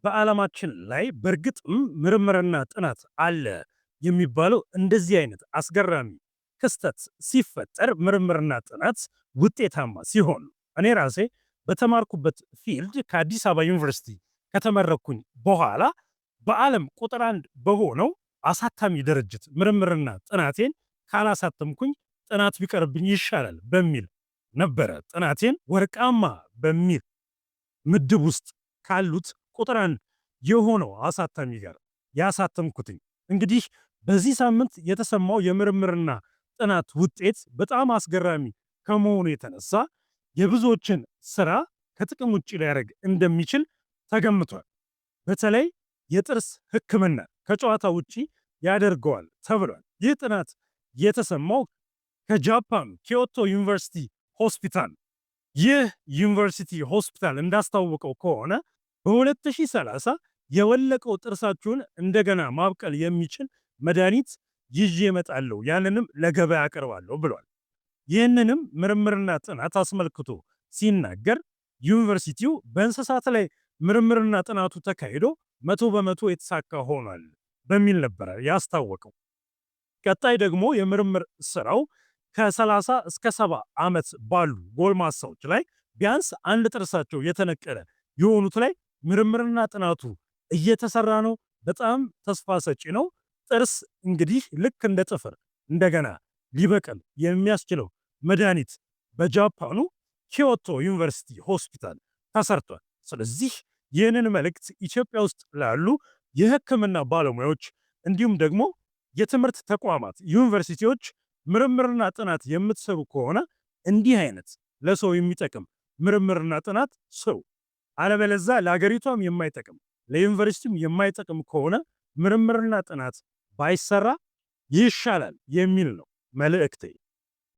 በዓለማችን ላይ በእርግጥም ምርምርና ጥናት አለ የሚባለው እንደዚህ አይነት አስገራሚ ክስተት ሲፈጠር ምርምርና ጥናት ውጤታማ ሲሆን እኔ ራሴ በተማርኩበት ፊልድ ከአዲስ አበባ ዩኒቨርሲቲ ከተመረኩኝ በኋላ በዓለም ቁጥር 1 በሆነው አሳታሚ ድርጅት ምርምርና ጥናቴን ካላሳተምኩኝ ጥናት ቢቀርብኝ ይሻላል በሚል ነበረ ጥናቴን ወርቃማ በሚል ምድብ ውስጥ ካሉት ቁጥር 1 የሆነው አሳታሚ ጋር ያሳተምኩትኝ። እንግዲህ በዚህ ሳምንት የተሰማው የምርምርና ጥናት ውጤት በጣም አስገራሚ ከመሆኑ የተነሳ የብዙዎችን ስራ ከጥቅም ውጭ ሊያደርግ እንደሚችል ተገምቷል። በተለይ የጥርስ ሕክምና ከጨዋታ ውጪ ያደርገዋል ተብሏል። ይህ ጥናት የተሰማው ከጃፓን ኪዮቶ ዩኒቨርሲቲ ሆስፒታል። ይህ ዩኒቨርሲቲ ሆስፒታል እንዳስታወቀው ከሆነ በ2030 የወለቀው ጥርሳችሁን እንደገና ማብቀል የሚችል መድኃኒት ይዤ እመጣለሁ፣ ያንንም ለገበያ አቀርባለሁ ብሏል። ይህንንም ምርምርና ጥናት አስመልክቶ ሲናገር ዩኒቨርሲቲው በእንስሳት ላይ ምርምርና ጥናቱ ተካሂዶ 100% የተሳካ ሆኗል በሚል ነበረ ያስታወቀው። ቀጣይ ደግሞ የምርምር ስራው ከ30 እስከ 70 ዓመት ባሉ ጎልማሳዎች ላይ ቢያንስ አንድ ጥርሳቸው የተነቀለ የሆኑት ላይ ምርምርና ጥናቱ እየተሰራ ነው። በጣም ተስፋ ሰጪ ነው። ጥርስ እንግዲህ ልክ እንደ ጥፍር እንደገና ሊበቀል የሚያስችለው መድኃኒት በጃፓኑ ኪዮቶ ዩኒቨርሲቲ ሆስፒታል ተሰርቷል። ስለዚህ ይህንን መልእክት ኢትዮጵያ ውስጥ ላሉ የሕክምና ባለሙያዎች እንዲሁም ደግሞ የትምህርት ተቋማት ዩኒቨርሲቲዎች ምርምርና ጥናት የምትሰሩ ከሆነ እንዲህ አይነት ለሰው የሚጠቅም ምርምርና ጥናት ስሩ። አለበለዚያ ለሀገሪቷም የማይጠቅም ለዩኒቨርሲቲም የማይጠቅም ከሆነ ምርምርና ጥናት ባይሰራ ይሻላል የሚል ነው መልእክቴ።